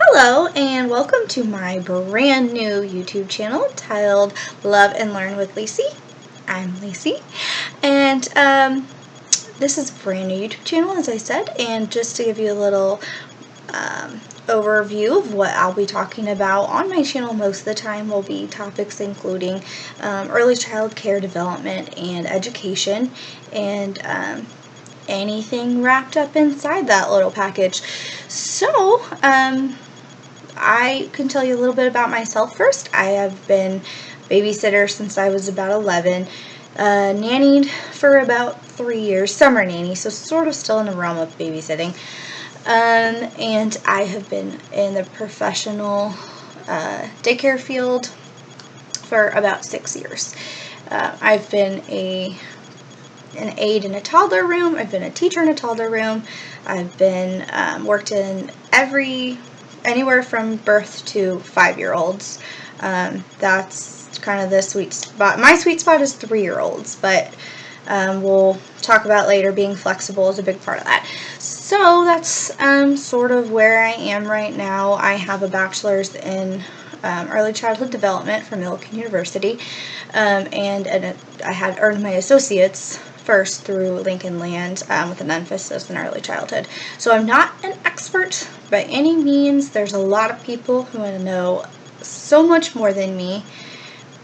Hello and welcome to my brand new YouTube channel titled Love and Learn with Lacey. I'm Lacey, and this is a brand new YouTube channel, as I said, and just to give you a little overview of what I'll be talking about on my channel most of the time will be topics including early child care development and education, and anything wrapped up inside that little package. So, I can tell you a little bit about myself first. I have been babysitter since I was about 11, nannied for about 3 years, summer nanny, so sort of still in the realm of babysitting, and I have been in the professional daycare field for about 6 years. I've been an aide in a toddler room. I've been a teacher in a toddler room. I've been worked in anywhere from birth to 5-year-olds. That's kind of the sweet spot. My sweet spot is 3-year-olds, but we'll talk about later. Being flexible is a big part of that. So that's sort of where I am right now. I have a bachelor's in early childhood development from Millikan University, and I had earned my associate's first through Lincoln Land with an emphasis in early childhood. So I'm not an expert by any means. There's a lot of people who know so much more than me,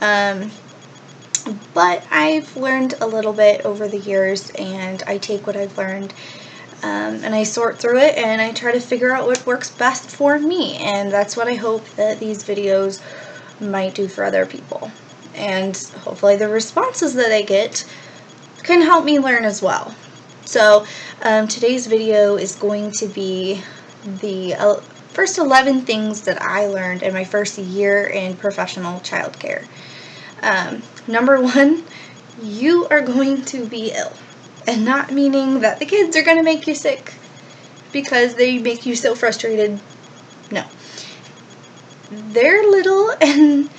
but I've learned a little bit over the years, and I take what I've learned and I sort through it, and I try to figure out what works best for me, and that's what I hope that these videos might do for other people. And hopefully the responses that I get can help me learn as well. So today's video is going to be the first 11 things that I learned in my first year in professional childcare. Number 1, you are going to be ill. And not meaning that the kids are going to make you sick because they make you so frustrated. No. They're little, and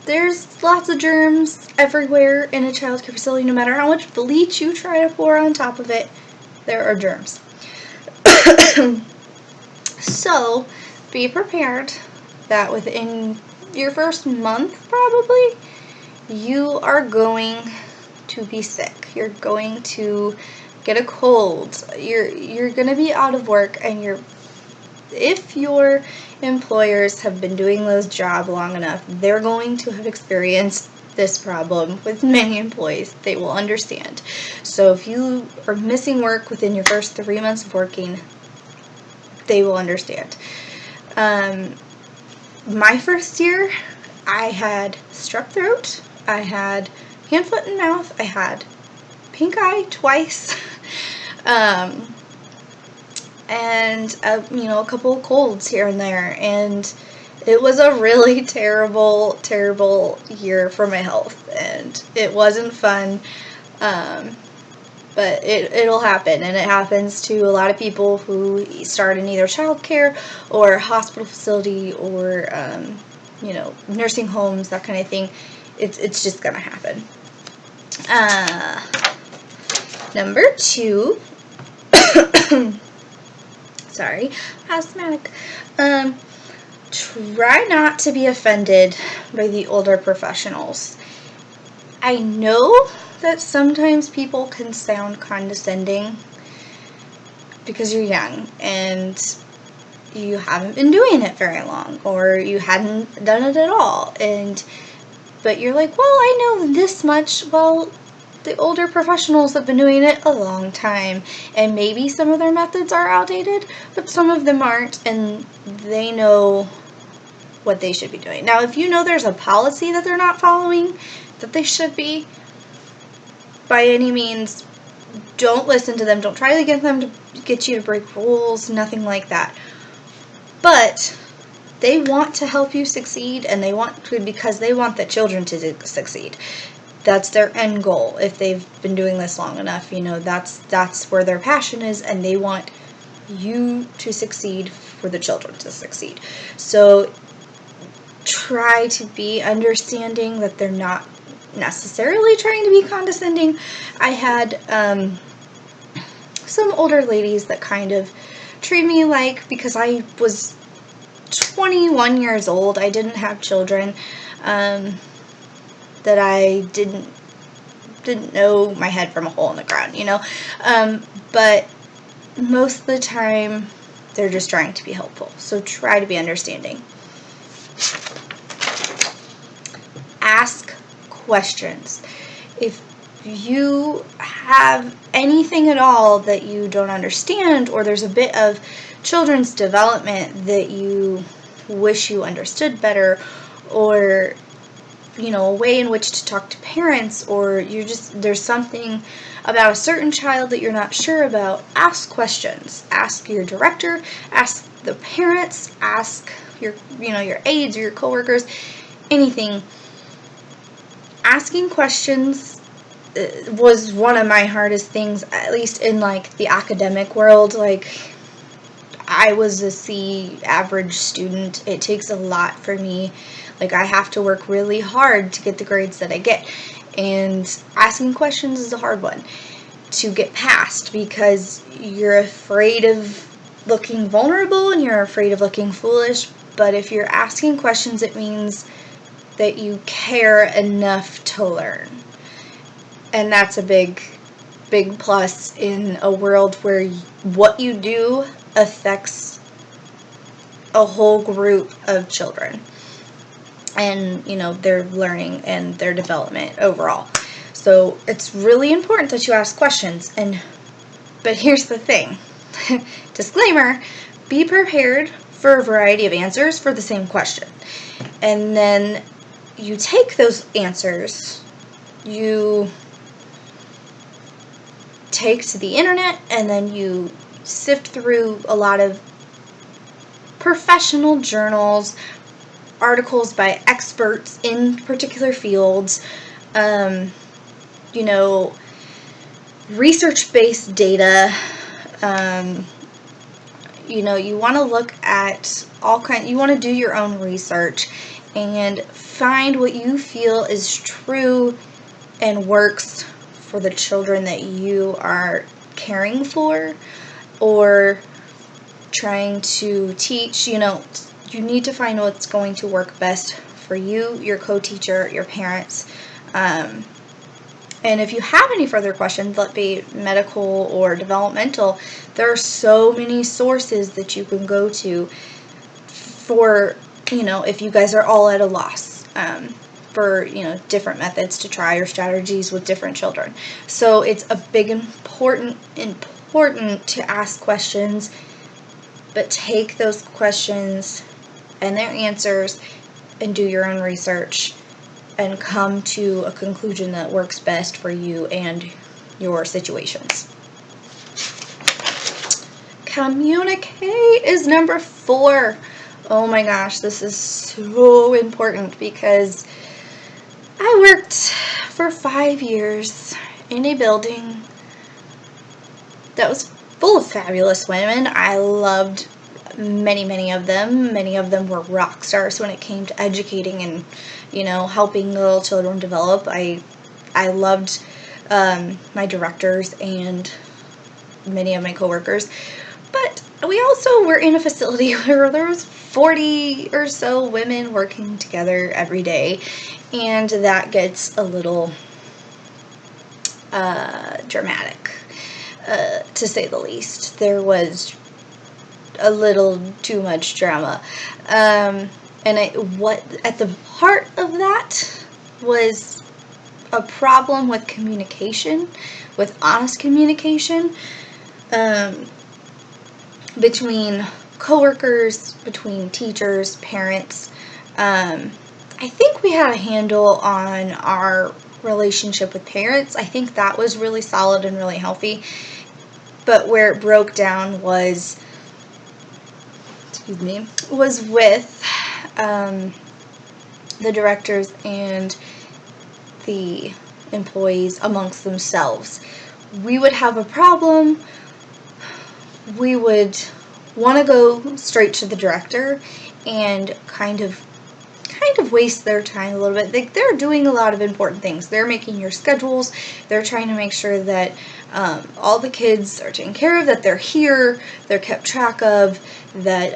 there's lots of germs everywhere in a childcare facility. No matter how much bleach you try to pour on top of it, there are germs. So, be prepared that within your first month, probably, you are going to be sick. You're going to get a cold. You're going to be out of work, and if your employers have been doing this job long enough, they're going to have experienced this problem with many employees. They will understand. So if you are missing work within your first 3 months of working, they will understand. My first year, I had strep throat. I had hand, foot, and mouth. I had pink eye twice. And a couple of colds here and there, and it was a really terrible year for my health, and it wasn't fun, but it'll happen, and it happens to a lot of people who start in either childcare or hospital facility or nursing homes, that kind of thing. It's just gonna happen. Number 2, sorry, asthmatic. Try not to be offended by the older professionals. I know that sometimes people can sound condescending because you're young and you haven't been doing it very long, or you hadn't done it at all, but you're like, well, I know this much. Well, the older professionals have been doing it a long time, and maybe some of their methods are outdated, but some of them aren't, and they know what they should be doing. Now, if you know there's a policy that they're not following, that they should be, by any means, don't listen to them. Don't try to get them to get you to break rules, nothing like that. But they want to help you succeed, and because they want the children to succeed. That's their end goal. If they've been doing this long enough, that's where their passion is, and they want you to succeed for the children to succeed. So try to be understanding that they're not necessarily trying to be condescending. I had some older ladies that kind of treated me like, because I was 21 years old. I didn't have children, that I didn't know my head from a hole in the ground, but most of the time they're just trying to be helpful. So try to be understanding. Ask questions. If you have anything at all that you don't understand, or there's a bit of children's development that you wish you understood better, or a way in which to talk to parents, or there's something about a certain child that you're not sure about, ask questions. Ask your director, ask the parents, ask your aides or your coworkers, anything. Asking questions was one of my hardest things, at least in the academic world. I was a C average student. It takes a lot for me. I have to work really hard to get the grades that I get. And asking questions is a hard one to get past, because you're afraid of looking vulnerable and you're afraid of looking foolish. But if you're asking questions, it means that you care enough to learn. And that's a big, big plus in a world where what you do affects a whole group of children and their learning and their development overall. So it's really important that you ask questions. But here's the thing. Disclaimer, be prepared for a variety of answers for the same question. And then you take those answers, you take to the internet, and then you sift through a lot of professional journals, articles by experts in particular fields, research-based data. You want to look at you want to do your own research and find what you feel is true and works for the children that you are caring for or trying to teach. You need to find what's going to work best for you, your co-teacher, your parents. And if you have any further questions, let be medical or developmental, there are so many sources that you can go to for, if you guys are all at a loss, for, different methods to try or strategies with different children. So it's a big, important to ask questions, but take those questions and their answers and do your own research and come to a conclusion that works best for you and your situations. Communicate is number 4. Oh my gosh, this is so important because I worked for 5 years in a building that was full of fabulous women. I loved many of them. Many of them were rock stars when it came to educating and, helping little children develop. I loved my directors and many of my coworkers. But we also were in a facility where there was 40 or so women working together every day. And that gets a little dramatic, to say the least. There was a little too much drama. What at the heart of that was a problem with communication, with honest communication, between coworkers, between teachers, parents. I think we had a handle on our relationship with parents. I think that was really solid and really healthy. But where it broke down was with the directors and the employees amongst themselves. We would have a problem. We would want to go straight to the director and kind of kind of waste their time a little bit. They're doing a lot of important things. They're making your schedules. They're trying to make sure that all the kids are taken care of, that they're here, they're kept track of, that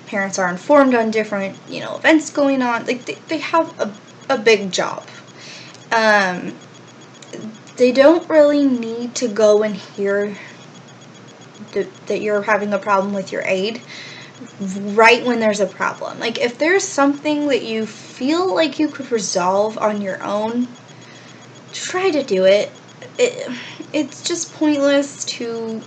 parents are informed on different, events going on. They have a big job. They don't really need to go and hear that you're having a problem with your aide right when there's a problem. Like, if there's something that you feel like you could resolve on your own, try to do it. It's just pointless to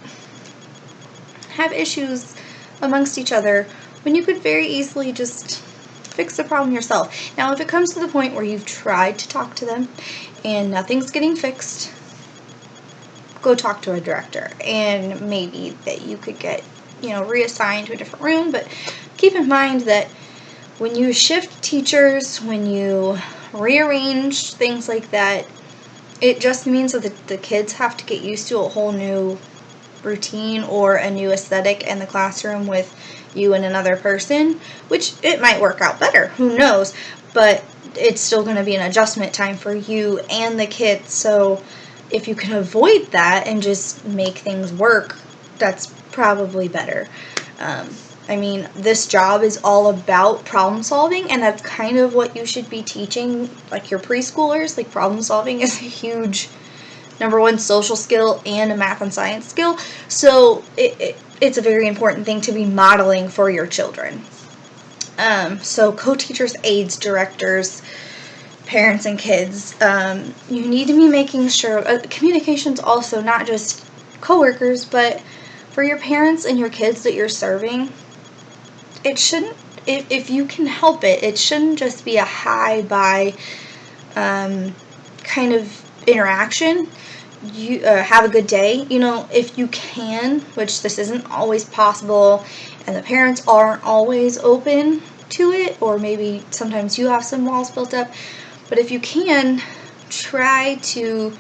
have issues amongst each other when you could very easily just fix the problem yourself. Now, if it comes to the point where you've tried to talk to them and nothing's getting fixed, go talk to a director, and maybe that you could get, reassigned to a different room. But keep in mind that when you shift teachers, when you rearrange things like that, it just means that the kids have to get used to a whole new routine or a new aesthetic in the classroom with you and another person, which it might work out better, who knows, but it's still going to be an adjustment time for you and the kids. So if you can avoid that and just make things work, that's probably better. This job is all about problem solving, and that's kind of what you should be teaching, like, your preschoolers. Like, problem solving is a huge number one social skill and a math and science skill. So it's a very important thing to be modeling for your children. So co-teachers, aides, directors, parents, and kids, you need to be making sure communication's also not just coworkers, but for your parents and your kids that you're serving. It shouldn't, if you can help it, it shouldn't just be a hi-bye kind of interaction. You have a good day. If you can, which this isn't always possible, and the parents aren't always open to it, or maybe sometimes you have some walls built up, but if you can, try to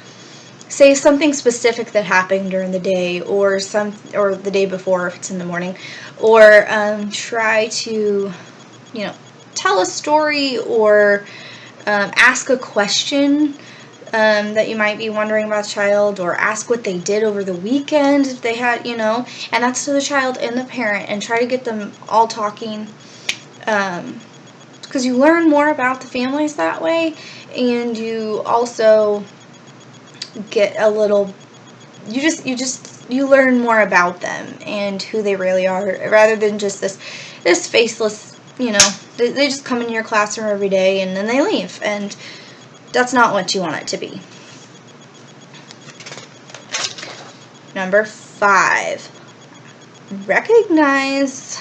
say something specific that happened during the day, or the day before if it's in the morning, or try to, tell a story, or ask a question that you might be wondering about the child, or ask what they did over the weekend if they had, and that's to the child and the parent, and try to get them all talking, because you learn more about the families that way, and you also get a little, you learn more about them and who they really are, rather than just this faceless, they just come in your classroom every day and then they leave, and that's not what you want it to be. Number 5, recognize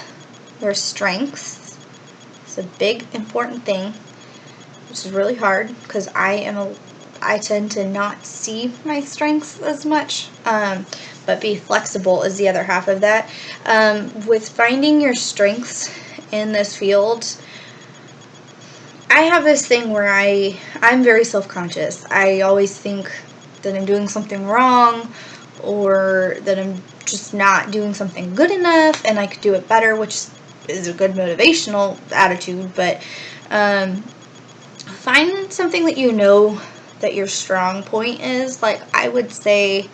your strengths. It's a big, important thing, which is really hard because I tend to not see my strengths as much, but be flexible is the other half of that. With finding your strengths in this field, I have this thing where I'm very self-conscious. I always think that I'm doing something wrong, or that I'm just not doing something good enough and I could do it better, which is a good motivational attitude, but find something that that your strong point is. Like, I would say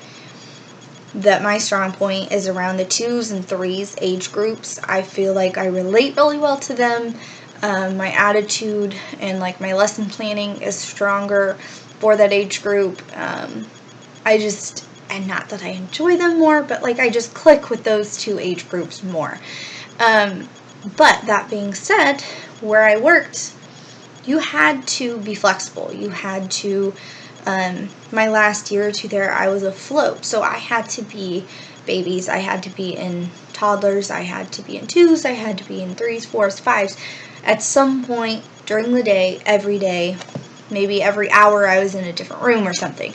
that my strong point is around the 2s and 3s age groups. I feel like I relate really well to them. My attitude and my lesson planning is stronger for that age group. And not that I enjoy them more, but I just click with those 2 age groups more. But that being said, where I worked, you had to be flexible. You had to, my last year or 2 there, I was afloat. So I had to be babies. I had to be in toddlers. I had to be in 2s. I had to be in 3s, 4s, 5s. At some point during the day, every day, maybe every hour, I was in a different room or something,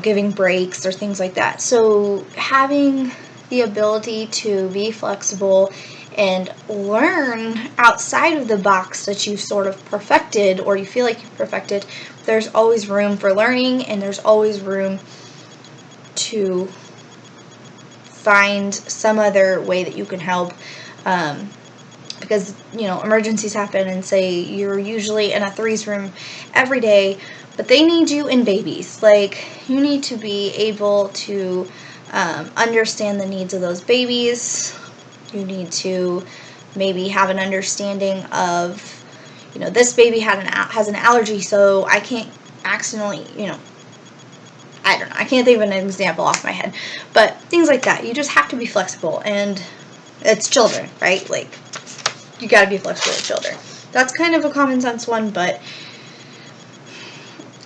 giving breaks or things like that. So having the ability to be flexible and learn outside of the box that you've sort of perfected, or you feel like you've perfected, there's always room for learning, and there's always room to find some other way that you can help. because, emergencies happen, and say you're usually in a threes room every day, but they need you in babies. Like, you need to be able to understand the needs of those babies. You need to maybe have an understanding of, this baby has an allergy, so I can't accidentally, I don't know, I can't think of an example off my head, but things like that. You just have to be flexible, and it's children, right? Like, you got to be flexible with children. That's kind of a common sense one, but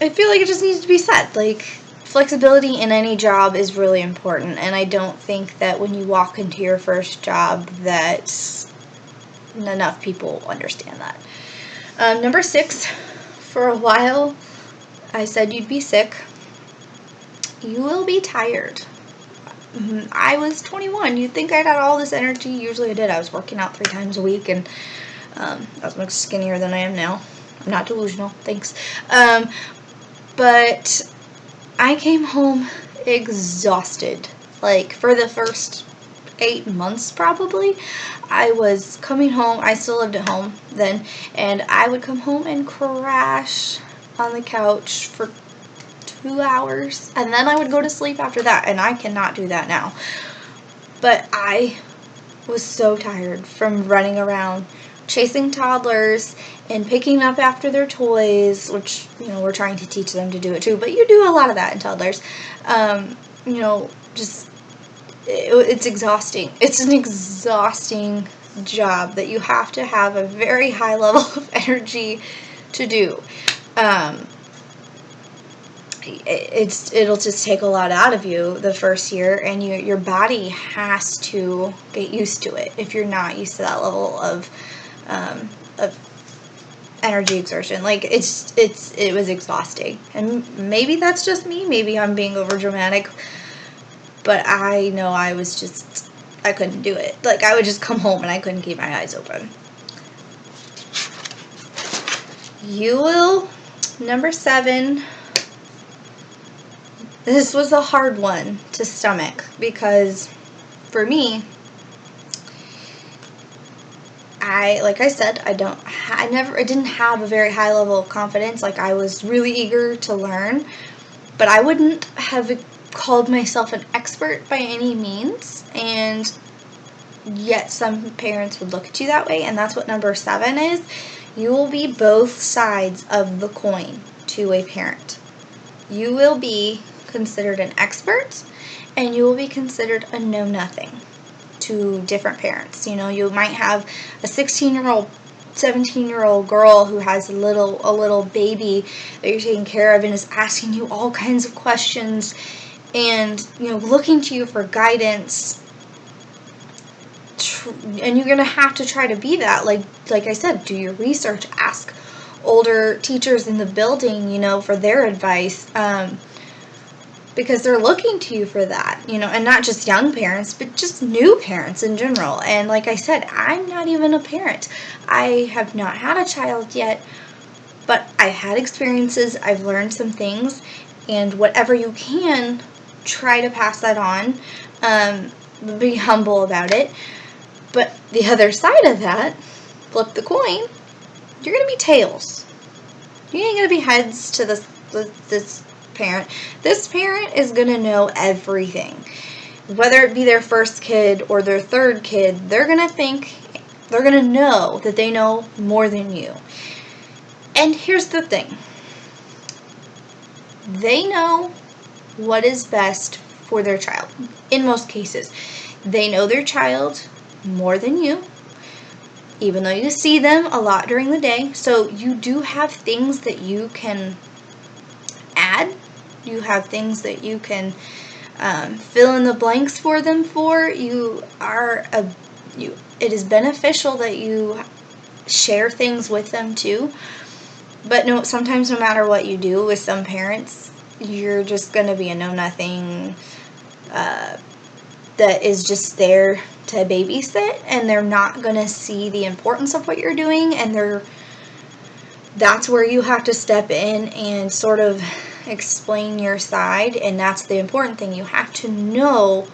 I feel like it just needs to be said. Like, flexibility in any job is really important, and I don't think that when you walk into your first job that enough people understand that. Number 6, for a while I said you'd be sick. You will be tired. I was 21. You'd think I'd had all this energy. Usually I did. I was working out 3 times a week, and I was much skinnier than I am now. I'm not delusional. Thanks. But I came home exhausted. Like, for the first 8 months probably, I was coming home. I still lived at home then, and I would come home and crash on the couch for 2 hours, and then I would go to sleep after that, and I cannot do that now. But I was so tired from running around chasing toddlers and picking up after their toys, which, we're trying to teach them to do it too, but you do a lot of that in toddlers. It's exhausting. It's an exhausting job that you have to have a very high level of energy to do. It'll just take a lot out of you the first year, and your body has to get used to it if you're not used to that level of energy exertion. Like, it was exhausting, and maybe that's just me. Maybe I'm being over dramatic, but I know I couldn't do it. Like, I would just come home and I couldn't keep my eyes open. Number 7. This was a hard one to stomach, because for me, like I said, I didn't have a very high level of confidence. Like, I was really eager to learn, but I wouldn't have called myself an expert by any means, and yet some parents would look at you that way, and that's what number 7 is. You will be both sides of the coin to a parent. You will be considered an expert, and you will be considered a know-nothing to different parents. You might have a 16-year-old, 17-year-old girl who has a little baby that you're taking care of and is asking you all kinds of questions and, looking to you for guidance. And you're going to have to try to be that. Like I said, do your research, ask older teachers in the building, for their advice, because they're looking to you for that, and not just young parents, but just new parents in general. And like I said, I'm not even a parent. I have not had a child yet, but I've had experiences, I've learned some things, and whatever you can, try to pass that on, be humble about it. But the other side of that, flip the coin, you're going to be tails. You ain't going to be heads to this parent. This parent is going to know everything. Whether it be their first kid or their third kid, they're going to know that they know more than you. And here's the thing. They know what is best for their child. In most cases, they know their child more than you, even though you see them a lot during the day. So you do have things that you can add. You have things that you can fill in the blanks for them for. It is beneficial that you share things with them too. But sometimes no matter what you do with some parents, you're just going to be a know-nothing that is just there to babysit, and they're not going to see the importance of what you're doing, and that's where you have to step in and sort of explain your side. And that's the important thing. You have to know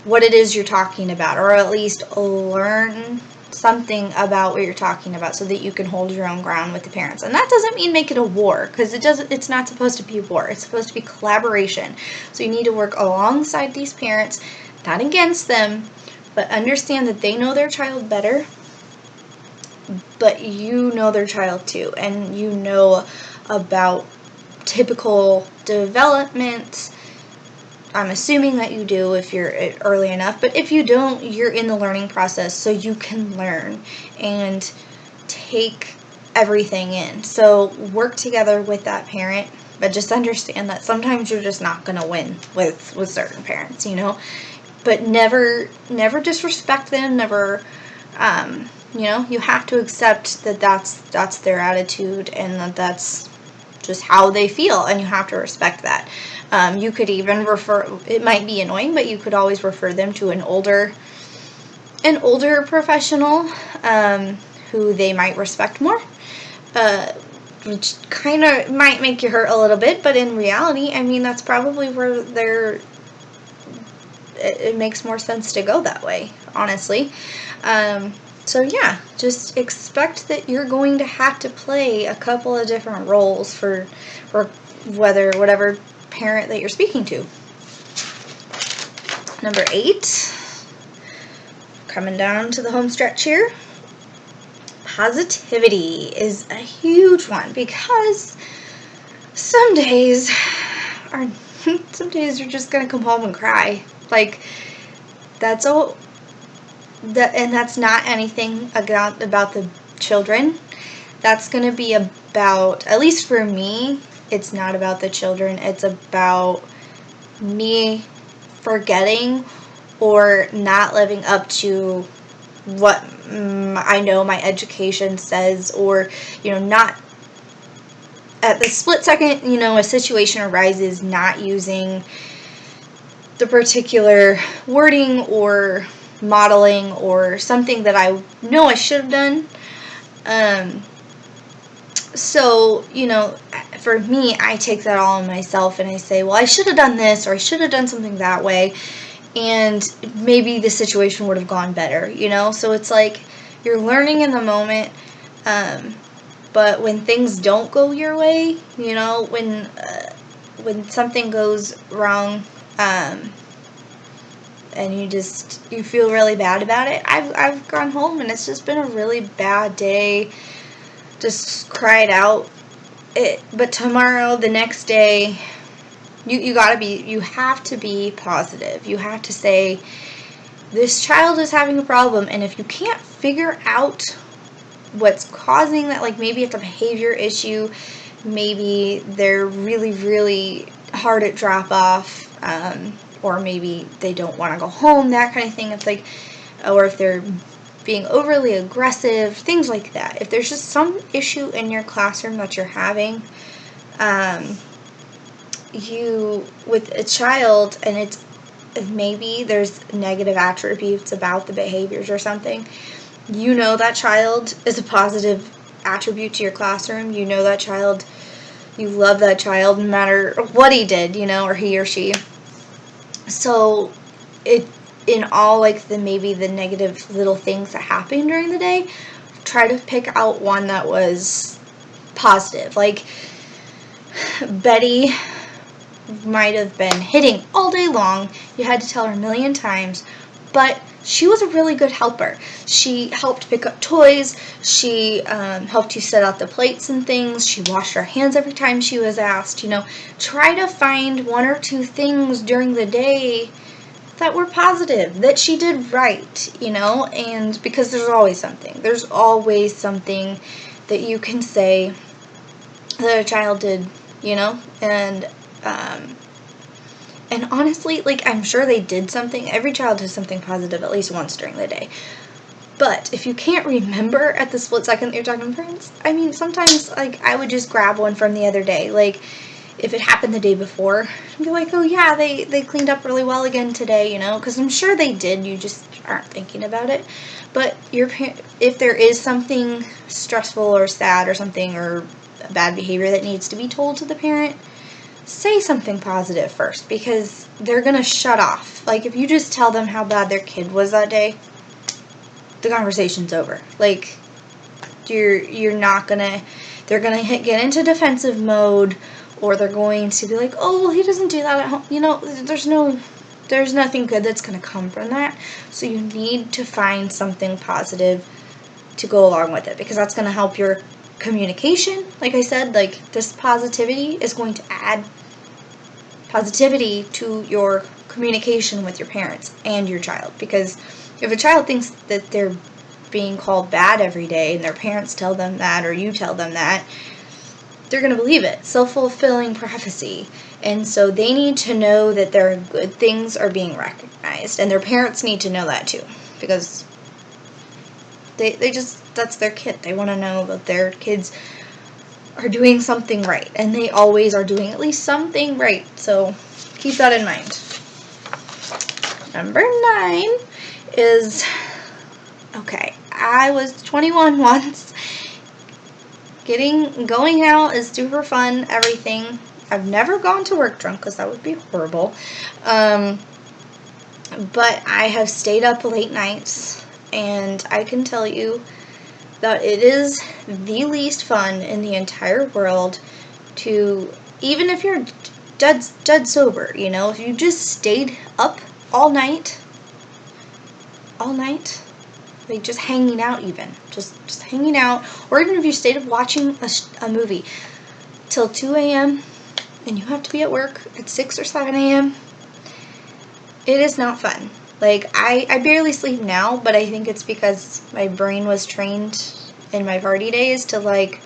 what it is you're talking about, or at least learn something about what you're talking about so that you can hold your own ground with the parents. And that doesn't mean make it a war, because it's not supposed to be a war. It's supposed to be collaboration. So you need to work alongside these parents, not against them, but understand that they know their child better, but you know their child too, and you know about typical development. I'm assuming that you do if you're early enough, but if you don't, you're in the learning process, so you can learn and take everything in. So work together with that parent, but just understand that sometimes you're just not going to win with certain parents, you know. But never disrespect them, never, you know, you have to accept that that's their attitude, and that's just how they feel, and you have to respect that. You could even it might be annoying, but you could always refer them to an older professional who they might respect more, which kind of might make you hurt a little bit, but in reality, I mean, that's probably where it makes more sense to go that way, honestly. So yeah, just expect that you're going to have to play a couple of different roles for whatever parent that you're speaking to. Number 8, coming down to the home stretch here. Positivity is a huge one, because some days you're just gonna come home and cry. Like, that's all. And that's not anything about the children. That's going to be about, at least for me, it's not about the children. It's about me forgetting or not living up to what I know my education says, or, you know, not at the split second, you know, a situation arises, not using the particular wording or modeling or something that I know I should have done. So, you know, for me, I take that all on myself, and I say, well, I should have done this, or I should have done something that way, and maybe the situation would have gone better, you know? So it's like you're learning in the moment, but when things don't go your way, you know, when something goes wrong, and you feel really bad about it. I've gone home and it's just been a really bad day. Just cried out. But tomorrow, the next day, you have to be positive. You have to say, this child is having a problem, and if you can't figure out what's causing that, like maybe it's a behavior issue, maybe they're really, really hard at drop off, or maybe they don't want to go home, that kind of thing. It's like, or if they're being overly aggressive, things like that. If there's just some issue in your classroom that you're having, with a child, and it's maybe there's negative attributes about the behaviors or something, you know that child is a positive attribute to your classroom. You know that child, you love that child no matter what he did, you know, or he or she. So in all like the negative little things that happened during the day, try to pick out one that was positive. Like, Betty might have been hitting all day long. You had to tell her a million times, but she was a really good helper. She helped pick up toys. She helped you set out the plates and things. She washed her hands every time she was asked. You know, try to find one or two things during the day that were positive, that she did right, you know, and because there's always something that you can say that a child did, you know, and honestly, like, I'm sure they did something. Every child does something positive at least once during the day. But if you can't remember at the split second that you're talking to parents, I mean, sometimes, like, I would just grab one from the other day. Like, if it happened the day before, I'd be like, oh yeah, they cleaned up really well again today, you know, because I'm sure they did, you just aren't thinking about it. But if there is something stressful or sad or something, or bad behavior that needs to be told to the parent, say something positive first, because they're going to shut off. Like, if you just tell them how bad their kid was that day, the conversation's over. Like, you're not gonna, they're gonna get into defensive mode, or they're going to be like, oh, well, he doesn't do that at home. You know, there's nothing good that's gonna come from that. So you need to find something positive to go along with it, because that's gonna help your communication. Like I said, like, this positivity is going to add positivity to your communication with your parents and your child. Because if a child thinks that they're being called bad every day and their parents tell them that, or you tell them that, they're going to believe it. Self-fulfilling prophecy. And so they need to know that their good things are being recognized, and their parents need to know that too, because they just, that's their kid. They want to know that their kids are doing something right, and they always are doing at least something right. So keep that in mind. Number 9 is, okay, I was 21 once. Going out is super fun, everything. I've never gone to work drunk, because that would be horrible. But I have stayed up late nights, and I can tell you that it is the least fun in the entire world to, even if you're dead sober, you know, if you just stayed up all night, like just hanging out, even just hanging out, or even if you stayed up watching a movie till 2 a.m. and you have to be at work at 6 or 7 a.m., it is not fun. Like, I barely sleep now, but I think it's because my brain was trained in my party days to, like,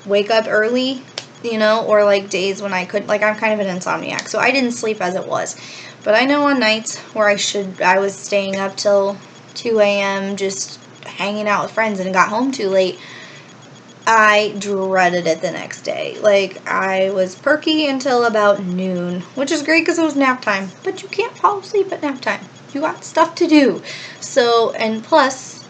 wake up early, you know, or, like, days when I could, like, I'm kind of an insomniac, so I didn't sleep as it was. But I know on nights where I was staying up till 2 a.m. just hanging out with friends and got home too late, I dreaded it the next day. Like, I was perky until about noon, which is great because it was nap time, but you can't fall asleep at nap time. You got stuff to do. So, and plus,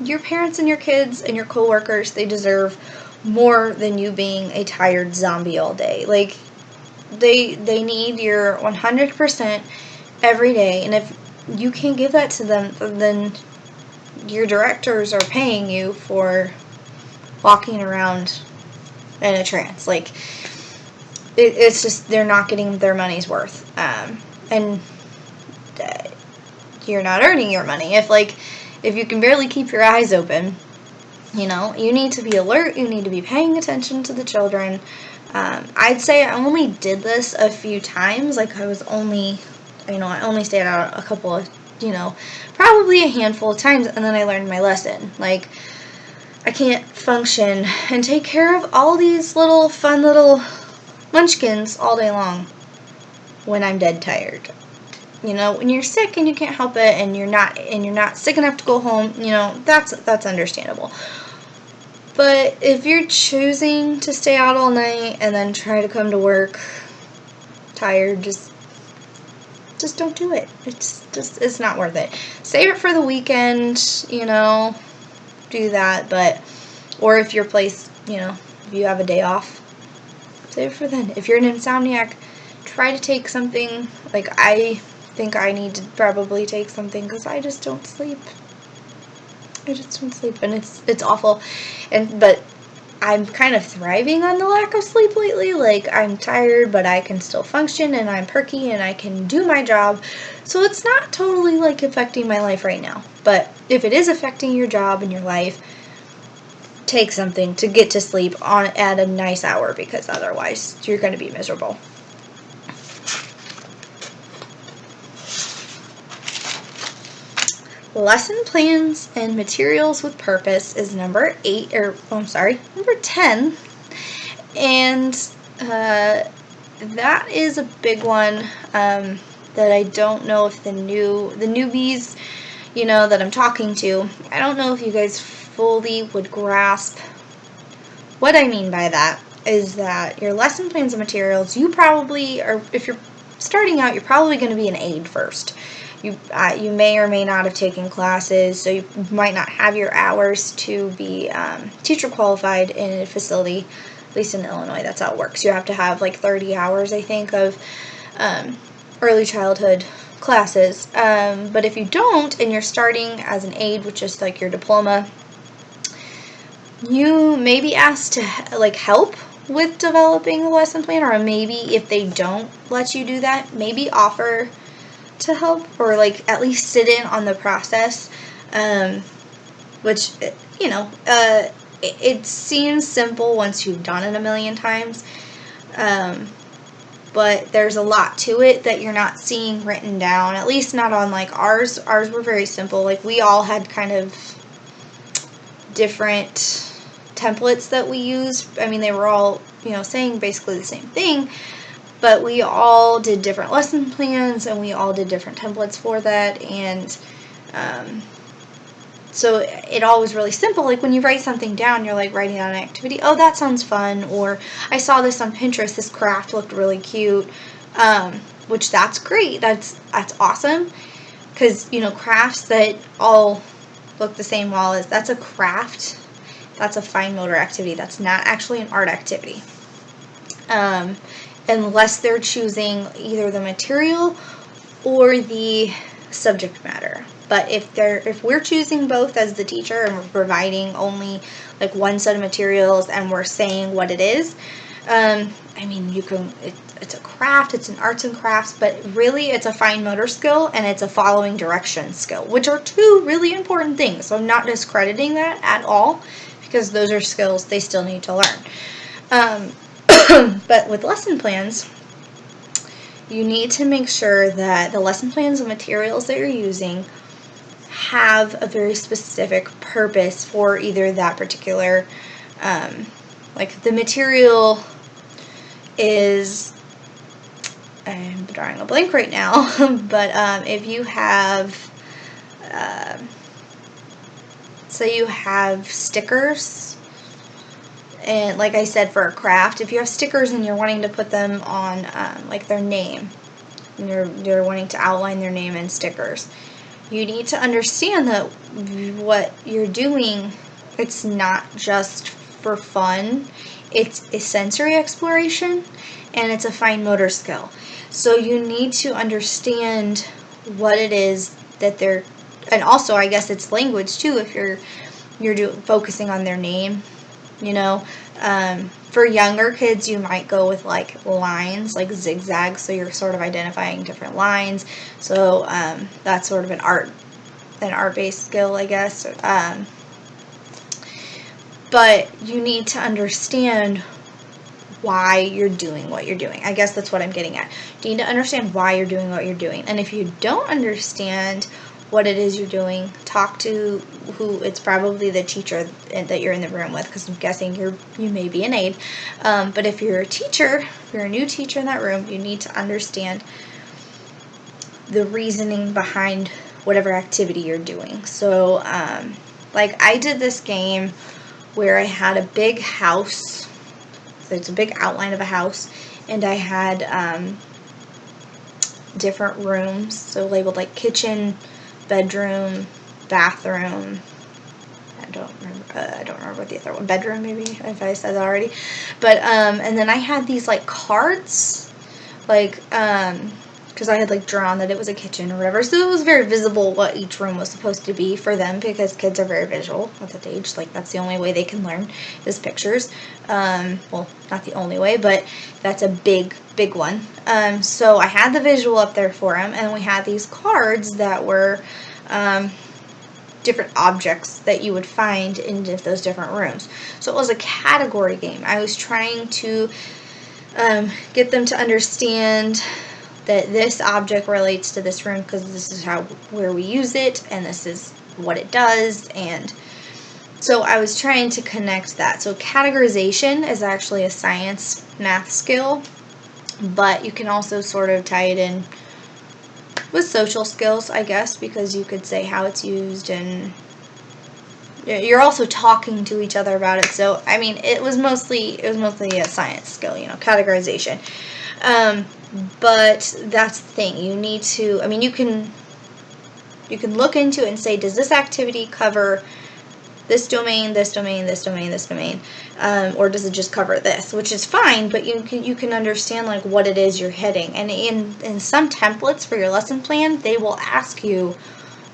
your parents and your kids and your coworkers, they deserve more than you being a tired zombie all day. Like, they need your 100% every day, and if you can't give that to them, then your directors are paying you for walking around in a trance. Like, it's just, they're not getting their money's worth. And you're not earning your money. If you can barely keep your eyes open, you know, you need to be alert, you need to be paying attention to the children. I'd say I only did this a few times. Like, I only stayed out a couple of, you know, probably a handful of times, and then I learned my lesson. Like, I can't function and take care of all these little fun little munchkins all day long when I'm dead tired. You know, when you're sick and you can't help it, and you're not sick enough to go home, you know, that's understandable. But if you're choosing to stay out all night and then try to come to work tired, just don't do it. It's not worth it. Save it for the weekend, you know, do that. But, or if your place, you know, if you have a day off, save it for then. If you're an insomniac, try to take something. Like, I think I need to probably take something, because I just don't sleep. And it's awful. But I'm kind of thriving on the lack of sleep lately. Like, I'm tired, but I can still function, and I'm perky, and I can do my job. So it's not totally, like, affecting my life right now. But if it is affecting your job and your life, take something to get to sleep at a nice hour, because otherwise you're going to be miserable. Lesson plans and materials with purpose is number 10. And that is a big one that I don't know if the newbies, you know, that I'm talking to, I don't know if you guys fully would grasp what I mean by that. Is that your lesson plans and materials, you probably are, if you're starting out, you're probably going to be an aide first. You may or may not have taken classes, so you might not have your hours to be teacher qualified in a facility. At least in Illinois, that's how it works. You have to have like 30 hours, I think, of early childhood classes. But if you don't, and you're starting as an aide, which is like your diploma, you may be asked to like help with developing the lesson plan, or maybe if they don't let you do that, maybe offer to help, or like at least sit in on the process, which, you know, it seems simple once you've done it a million times, but there's a lot to it that you're not seeing written down, at least not on like ours. Ours were very simple. Like, we all had kind of different templates that we used. I mean, they were all, you know, saying basically the same thing, but we all did different lesson plans, and we all did different templates for that, and so it all was really simple. Like, when you write something down, you're like writing down an activity. Oh, that sounds fun. Or, I saw this on Pinterest. This craft looked really cute. Which, that's great. That's awesome. Because, you know, crafts that all look the same wall, that's a craft. That's a fine motor activity. That's not actually an art activity. Unless they're choosing either the material or the subject matter. But if we're choosing both as the teacher, and we're providing only like one set of materials, and we're saying what it is, I mean, it's a craft, it's an arts and crafts, but really it's a fine motor skill, and it's a following direction skill, which are two really important things. So I'm not discrediting that at all, because those are skills they still need to learn. But with lesson plans, you need to make sure that the lesson plans and materials that you're using have a very specific purpose for either that particular, like the material is, I'm drawing a blank right now, but if you have, say you have stickers, and like I said, for a craft, if you have stickers and you're wanting to put them on like their name, and you're wanting to outline their name in stickers, you need to understand that what you're doing, it's not just for fun. It's a sensory exploration, and it's a fine motor skill. So you need to understand what it is that they're, and also I guess it's language too, if you're focusing on their name. You know, for younger kids, you might go with like lines, like zigzags, so you're sort of identifying different lines. So that's sort of an art-based skill, I guess. But you need to understand why you're doing what you're doing. I guess that's what I'm getting at. You need to understand why you're doing what you're doing. And if you don't understand what it is you're doing, talk to who, it's probably the teacher that you're in the room with, because I'm guessing you may be an aide. But if you're a teacher, if you're a new teacher in that room, you need to understand the reasoning behind whatever activity you're doing. So, like I did this game where I had a big house, so it's a big outline of a house, and I had different rooms, so labeled like kitchen, bedroom, bathroom. I don't remember what the other one. Bedroom, maybe, if I said that already. But and then I had these like cards, like because I had like drawn that it was a kitchen or whatever, so it was very visible what each room was supposed to be for them, because kids are very visual at that age. Like, that's the only way they can learn is pictures. Well, not the only way, but that's a big one. So I had the visual up there for them, and we had these cards that were different objects that you would find in those different rooms. So it was a category game. I was trying to get them to understand that this object relates to this room because this is where we use it, and this is what it does. And so I was trying to connect that. So categorization is actually a science math skill, but you can also sort of tie it in with social skills, I guess, because you could say how it's used, and you're also talking to each other about it. So I mean, it was mostly a science skill, categorization. But that's the thing. You need to, you can look into it and say, does this activity cover this domain, this domain, this domain, this domain, or does it just cover this? Which is fine, but you can understand like what it is you're hitting. And in some templates for your lesson plan, they will ask you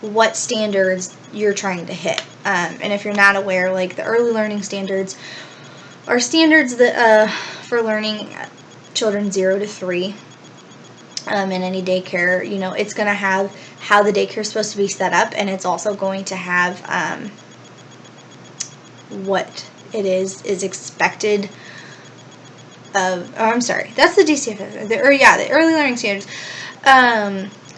what standards you're trying to hit. And if you're not aware, like the early learning standards are standards that for learning children 0 to 3. In any daycare, you know, it's going to have how the daycare is supposed to be set up, and it's also going to have what it is expected of. Oh, I'm sorry, that's the DCFS. The early learning standards.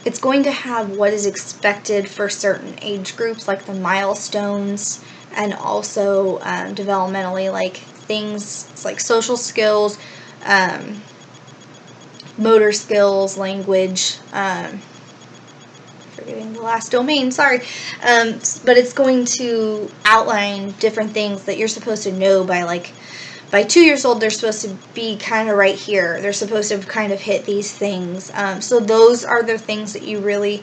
It's going to have what is expected for certain age groups, like the milestones, and also developmentally, like things like social skills, motor skills, language, forgetting the last domain, sorry, but it's going to outline different things that you're supposed to know by 2 years old. They're supposed to be kind of right here. They're supposed to kind of hit these things. So those are the things that you really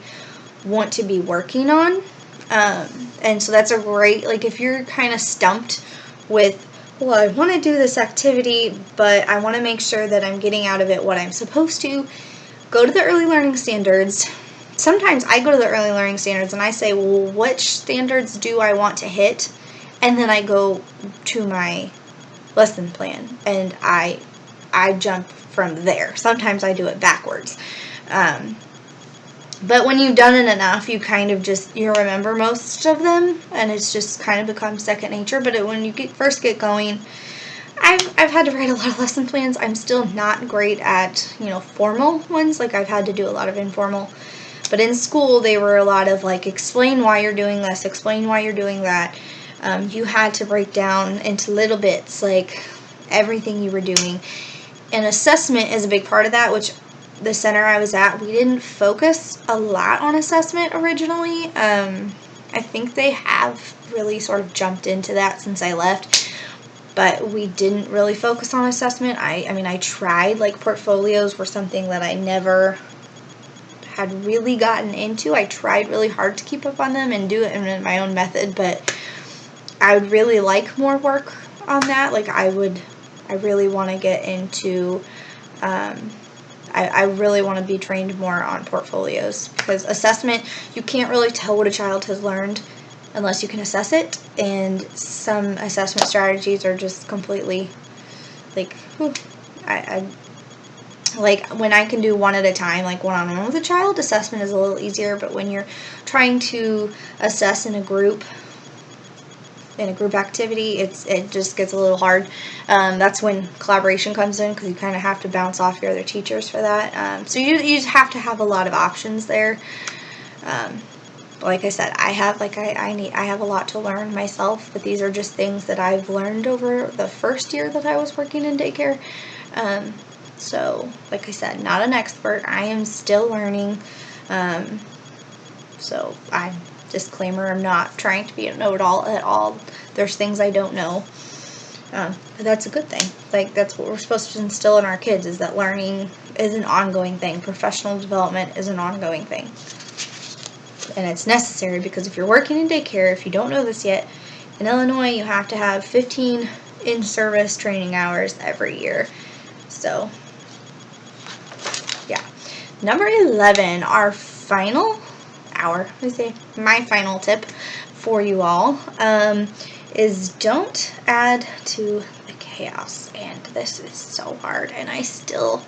want to be working on. And so that's a great, like if you're kind of stumped with, well, I want to do this activity, but I want to make sure that I'm getting out of it what I'm supposed to, go to the early learning standards. Sometimes I go to the early learning standards and I say, well, which standards do I want to hit? And then I go to my lesson plan and I jump from there. Sometimes I do it backwards. But when you've done it enough, you kind of you remember most of them, and it's just kind of becomes second nature. But when you first get going, I've had to write a lot of lesson plans. I'm still not great at, you know, formal ones. Like I've had to do a lot of informal. But in school, they were a lot of like, explain why you're doing this, explain why you're doing that. You had to break down into little bits, like everything you were doing. And assessment is a big part of that, which the center I was at, we didn't focus a lot on assessment originally. I think they have really sort of jumped into that since I left, but we didn't really focus on assessment. I mean, I tried, like portfolios were something that I never had really gotten into. I tried really hard to keep up on them and do it in my own method, but I would really like more work on that. Like I really want to get into, I really want to be trained more on portfolios, because assessment, you can't really tell what a child has learned unless you can assess it, and some assessment strategies are just completely like, whew, I like when I can do one at a time, like one-on-one with a child, assessment is a little easier, but when you're trying to assess in a group activity, it just gets a little hard. That's when collaboration comes in, because you kind of have to bounce off your other teachers for that. So you just have to have a lot of options there. Like I said, I have a lot to learn myself, but these are just things that I've learned over the first year that I was working in daycare. So like I said, not an expert. I am still learning. So disclaimer, I'm not trying to be a know-it-all at all. There's things I don't know. But that's a good thing. Like, that's what we're supposed to instill in our kids, is that learning is an ongoing thing. Professional development is an ongoing thing. And it's necessary, because if you're working in daycare, if you don't know this yet, in Illinois you have to have 15 in-service training hours every year. So, yeah. Number 11, my final tip for you all, is don't add to the chaos. And this is so hard, and I still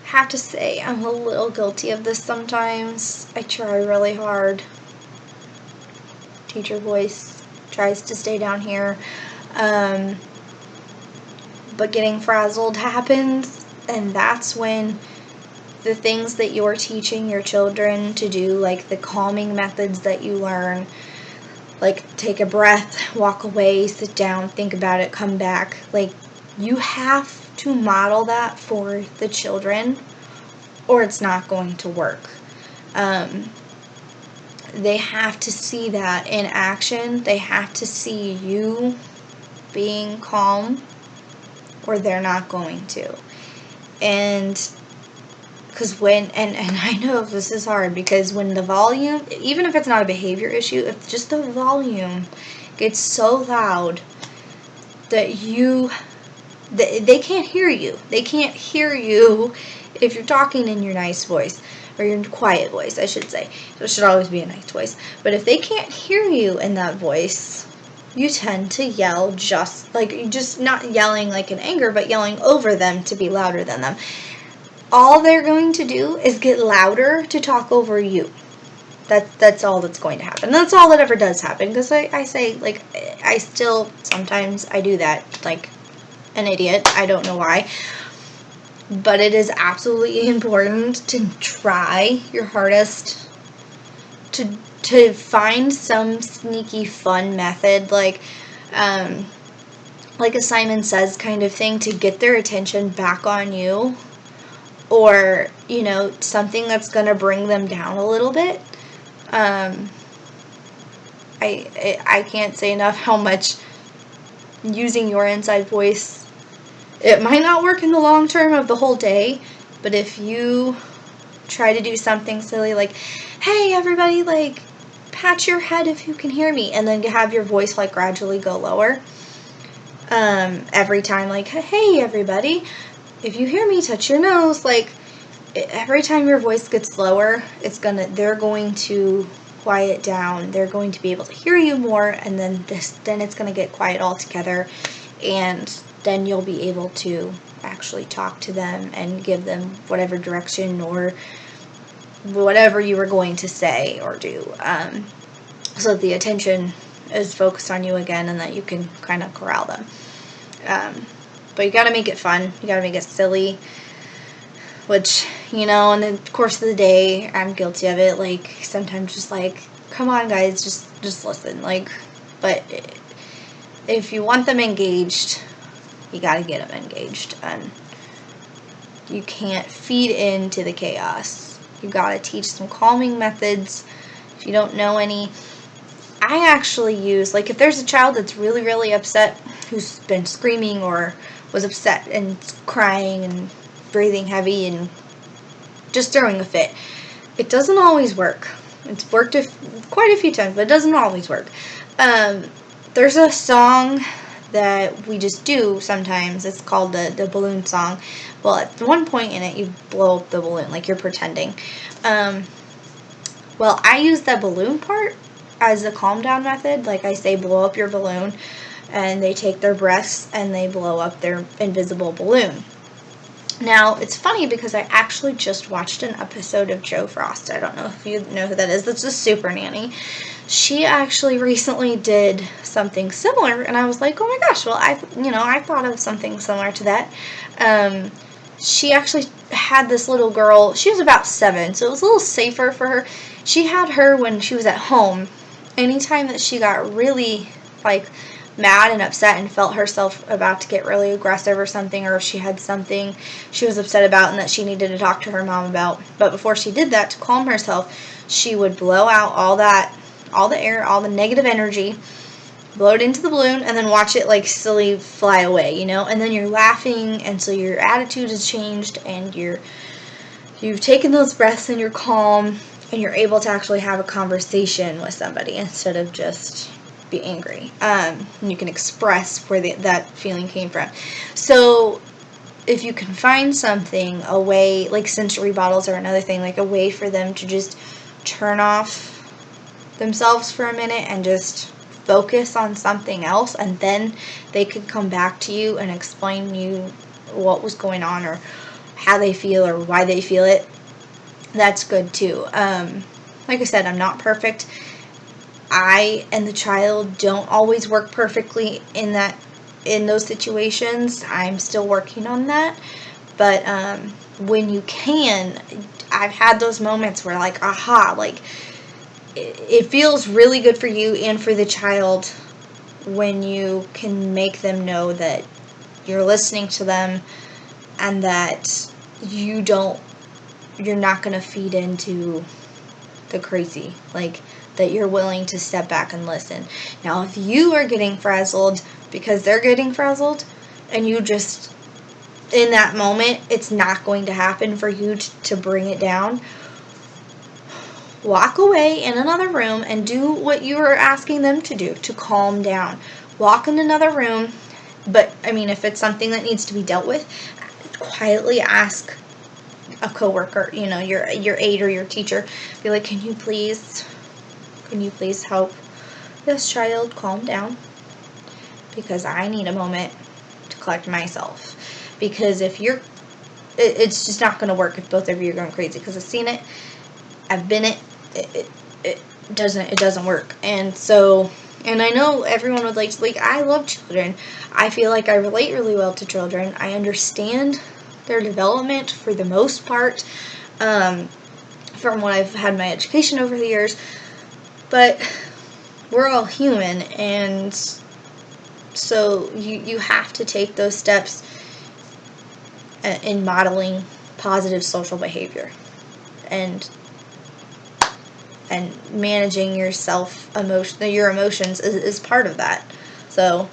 have to say I'm a little guilty of this sometimes. I try really hard. Teacher voice tries to stay down here, but getting frazzled happens, and that's when the things that you're teaching your children to do, like the calming methods that you learn, like take a breath, walk away, sit down, think about it, come back, like you have to model that for the children, or it's not going to work. They have to see that in action. They have to see you being calm, or they're not going to. And because and I know this is hard, because when the volume, even if it's not a behavior issue, if just the volume gets so loud that they can't hear you. They can't hear you if you're talking in your nice voice, or your quiet voice, I should say. It should always be a nice voice. But if they can't hear you in that voice, you tend to yell, just not yelling like in anger, but yelling over them to be louder than them. All they're going to do is get louder to talk over you. That's all that's going to happen. That's all that ever does happen, because I say, like, I still, sometimes I do that, like an idiot. I don't know why. But it is absolutely important to try your hardest to find some sneaky fun method, like a Simon Says kind of thing, to get their attention back on you, or, you know, something that's going to bring them down a little bit. I can't say enough how much using your inside voice, it might not work in the long term of the whole day, but if you try to do something silly like, hey everybody, like, pat your head if you can hear me, and then have your voice like gradually go lower, every time, like, hey everybody, if you hear me, touch your nose, like, every time your voice gets lower, they're going to quiet down, they're going to be able to hear you more, and then it's going to get quiet altogether, and then you'll be able to actually talk to them and give them whatever direction or whatever you were going to say or do, so that the attention is focused on you again, and that you can kind of corral them. But you gotta make it fun, you gotta make it silly, which, you know, in the course of the day, I'm guilty of it, like, sometimes just like, come on guys, just listen, like, but if you want them engaged, you gotta get them engaged, and you can't feed into the chaos. You gotta teach some calming methods. If you don't know any, I actually use, like, if there's a child that's really, really upset, who's been screaming or was upset and crying and breathing heavy and just throwing a fit, it doesn't always work. It's worked quite a few times, but it doesn't always work. There's a song that we just do sometimes. It's called the balloon song. Well, at one point in it, you blow up the balloon, like you're pretending. Well, I use the balloon part as a calm down method. Like, I say, blow up your balloon, and they take their breaths and they blow up their invisible balloon. Now, it's funny because I actually just watched an episode of Joe Frost. I don't know if you know who that is. That's a super nanny. She actually recently did something similar, and I was like, oh my gosh, well, I thought of something similar to that. She actually had this little girl. She was about 7, so it was a little safer for her. She had her when she was at home. Anytime that she got really, like, mad and upset and felt herself about to get really aggressive or something, or if she had something she was upset about and that she needed to talk to her mom about, but before she did that, to calm herself, she would blow out all the air, all the negative energy, blow it into the balloon, and then watch it, like, silly fly away, you know, and then you're laughing, and so your attitude has changed, and you've taken those breaths, and you're calm, and you're able to actually have a conversation with somebody instead of just be angry. And you can express where that feeling came from. So if you can find something, a way, like sensory bottles are another thing, like a way for them to just turn off themselves for a minute and just focus on something else, and then they could come back to you and explain to you what was going on, or how they feel, or why they feel it. That's good too. Like I said, I'm not perfect. I and the child don't always work perfectly in those situations. I'm still working on that. But when you can, I've had those moments where, like, aha, like, it feels really good for you and for the child when you can make them know that you're listening to them, and that you're not going to feed into the crazy, like, that you're willing to step back and listen. Now, if you are getting frazzled because they're getting frazzled, and you just, in that moment, it's not going to happen for you to bring it down, walk away in another room and do what you are asking them to do to calm down. Walk in another room, but I mean, if it's something that needs to be dealt with, quietly ask a coworker, you know, your aide or your teacher, be like, can you please help this child calm down, because I need a moment to collect myself. Because if you're, it's just not going to work if both of you are going crazy, because I've seen it, I've been it doesn't work. And so, and I know everyone would like I love children. I feel like I relate really well to children. I understand their development for the most part, from what I've had my education over the years, but we're all human, and so you have to take those steps in modeling positive social behavior, and managing your emotions is part of that. So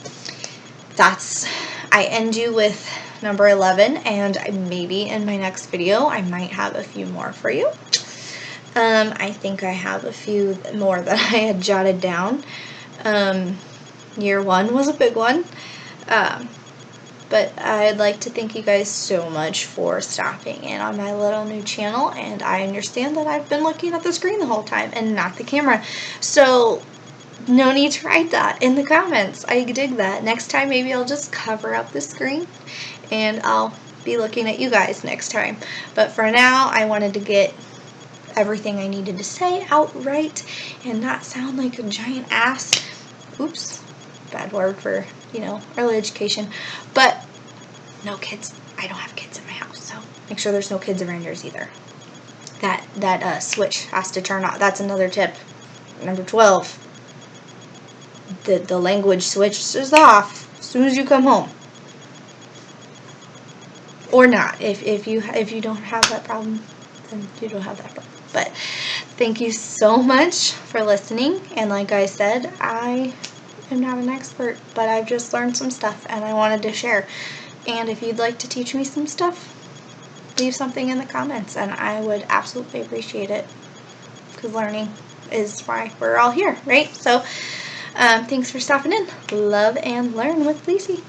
that's, I end you with number 11, and maybe in my next video I might have a few more for you. I think I have a few more that I had jotted down. Year 1 was a big one. But I'd like to thank you guys so much for stopping in on my little new channel, and I understand that I've been looking at the screen the whole time and not the camera, so no need to write that in the comments. I dig that. Next time maybe I'll just cover up the screen and I'll be looking at you guys next time. But for now, I wanted to get everything I needed to say out right and not sound like a giant ass. Oops. Bad word for, you know, early education. But no kids. I don't have kids in my house, so make sure there's no kids around yours either. That switch has to turn off. That's another tip. Number 12. The language switch is off as soon as you come home. Or not. If you don't have that problem, then you don't have that problem. But thank you so much for listening, and like I said, I am not an expert, but I've just learned some stuff and I wanted to share. And if you'd like to teach me some stuff, leave something in the comments and I would absolutely appreciate it, because learning is why we're all here, right? So thanks for stopping in. Love and learn with Lacey.